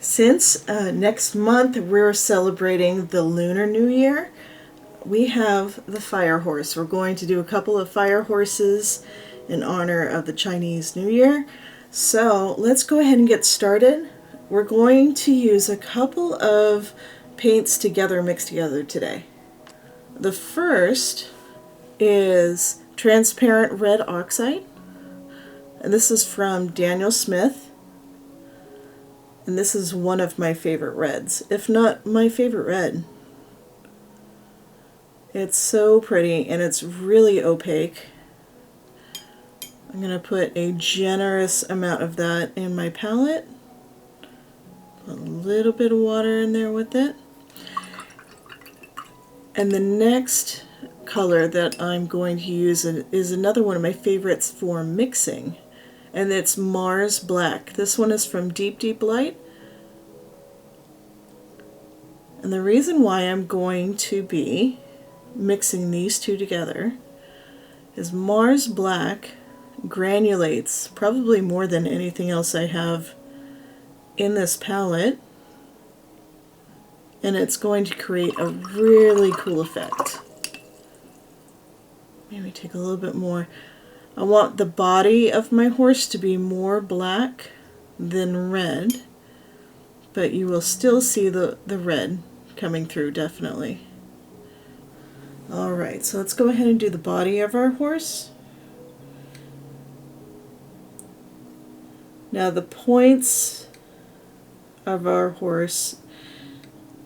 Since next month we're celebrating the Lunar New Year, we have the fire horse. We're going to do a couple of fire horses in honor of the Chinese New Year. So let's go ahead and get started. We're going to use a couple of paints mixed together today. The first is transparent red oxide, and this is from Daniel Smith. And this is one of my favorite reds, if not my favorite red. It's so pretty and it's really opaque. I'm going to put a generous amount of that in my palette. Put a little bit of water in there with it. And the next color that I'm going to use is another one of my favorites for mixing. And it's Mars Black. This one is from Deep Deep Light. And the reason why I'm going to be mixing these two together is Mars Black granulates probably more than anything else I have in this palette. And it's going to create a really cool effect. Maybe take a little bit more. I want the body of my horse to be more black than red, but you will still see the red coming through, definitely. Alright, so let's go ahead and do the body of our horse. Now the points of our horse,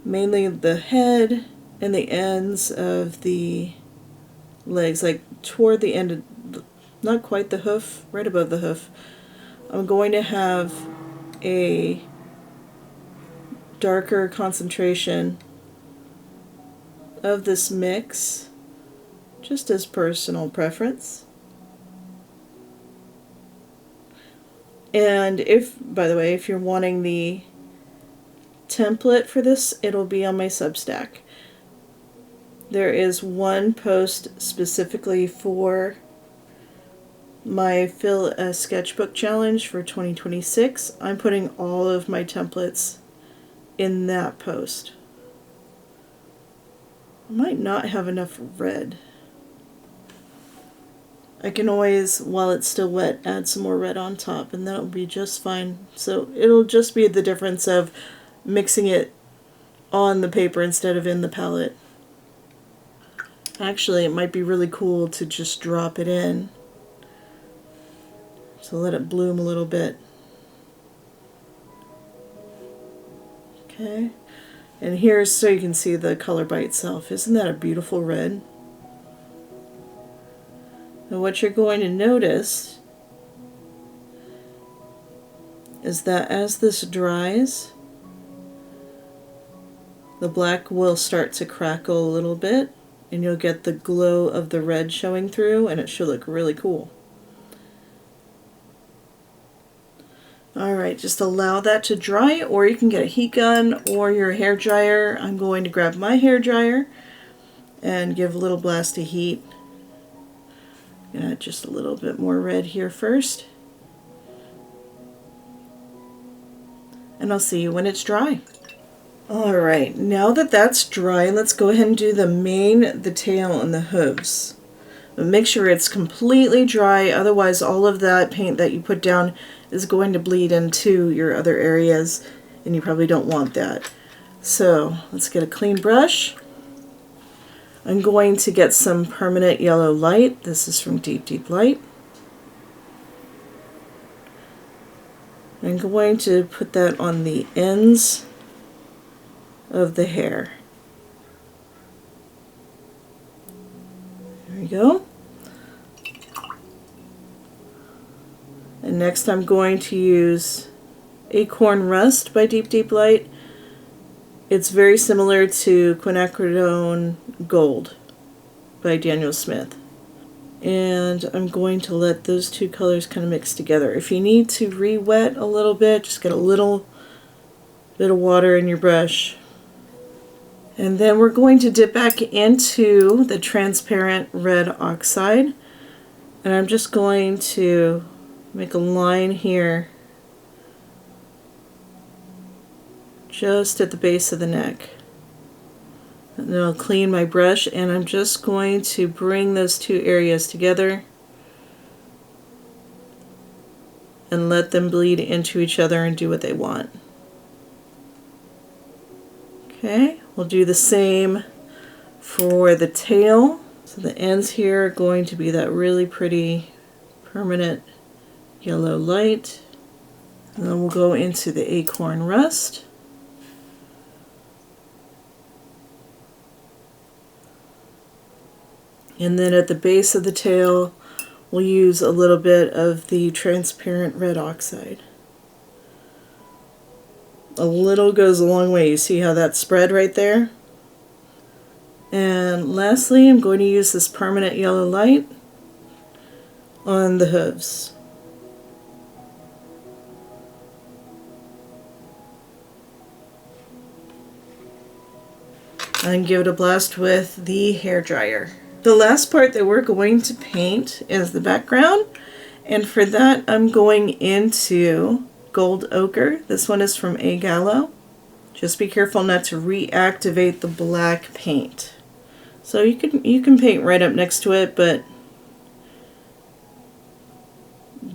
mainly the head and the ends of the legs, like toward the end of not quite the hoof, right above the hoof, I'm going to have a darker concentration of this mix, just as personal preference. And by the way, if you're wanting the template for this, it'll be on my Substack. There is one post specifically for my Fill a Sketchbook challenge for 2026. I'm putting all of my templates in that post. I might not have enough red. I can always, while it's still wet, add some more red on top, and that'll be just fine. So it'll just be the difference of mixing it on the paper instead of in the palette. Actually, it might be really cool to just drop it in. So let it bloom a little bit. Okay, and here's so you can see the color by itself. Isn't that a beautiful red? Now what you're going to notice is that as this dries, the black will start to crackle a little bit, and you'll get the glow of the red showing through, and it should look really cool. Alright, just allow that to dry, or you can get a heat gun or your hair dryer. I'm going to grab my hair dryer and give a little blast of heat. Add just a little bit more red here first. And I'll see you when it's dry. Alright, now that that's dry, let's go ahead and do the mane, the tail, and the hooves. But make sure it's completely dry, otherwise all of that paint that you put down is going to bleed into your other areas, and you probably don't want that. So let's get a clean brush. I'm going to get some permanent yellow light. This is from Deep Deep Light. I'm going to put that on the ends of the hair. There we go. And next I'm going to use Acorn Rust by Deep Deep Light. It's very similar to Quinacridone Gold by Daniel Smith. And I'm going to let those two colors kind of mix together. If you need to re-wet a little bit, just get a little bit of water in your brush. And then we're going to dip back into the transparent red oxide. And I'm just going to make a line here just at the base of the neck. And then I'll clean my brush, and I'm just going to bring those two areas together and let them bleed into each other and do what they want. Okay, we'll do the same for the tail. So the ends here are going to be that really pretty permanent yellow light. And then we'll go into the acorn rust. And then at the base of the tail, we'll use a little bit of the transparent red oxide. A little goes a long way. You see how that spread right there? And lastly, I'm going to use this permanent yellow light on the hooves. And give it a blast with the hairdryer. The last part that we're going to paint is the background, and for that I'm going into gold ochre. This one is from A Gallo. Just be careful not to reactivate the black paint. So you can paint right up next to it, but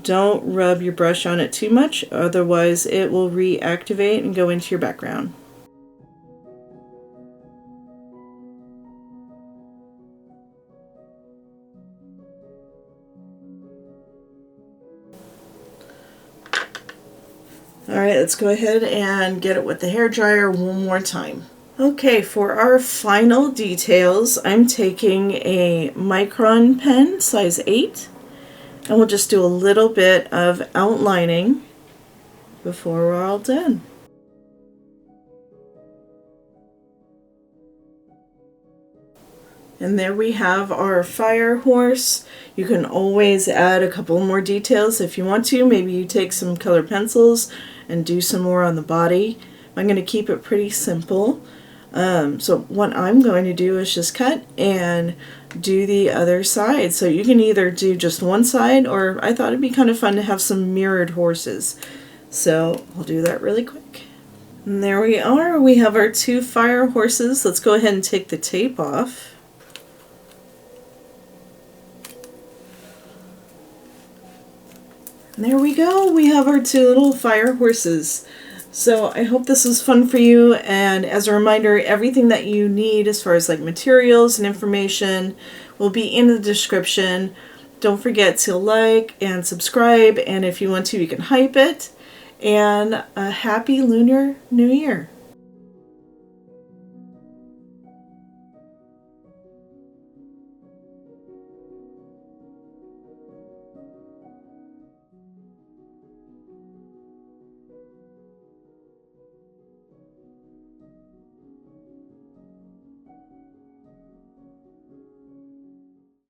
don't rub your brush on it too much, otherwise it will reactivate and go into your background. Alright, let's go ahead and get it with the hairdryer one more time. Okay, for our final details, I'm taking a micron pen, size 8, and we'll just do a little bit of outlining before we're all done. And there we have our fire horse. You can always add a couple more details if you want to. Maybe you take some colored pencils and do some more on the body. I'm going to keep it pretty simple. So what I'm going to do is just cut and do the other side. So you can either do just one side, or I thought it'd be kind of fun to have some mirrored horses. So I'll do that really quick. And there we are. We have our two fire horses. Let's go ahead and take the tape off. And there we go. We have our two little fire horses. So I hope this was fun for you, and as a reminder, everything that you need as far as like materials and information will be in the description. Don't forget to like and subscribe, and if you want to, you can hype it. And a happy Lunar New Year.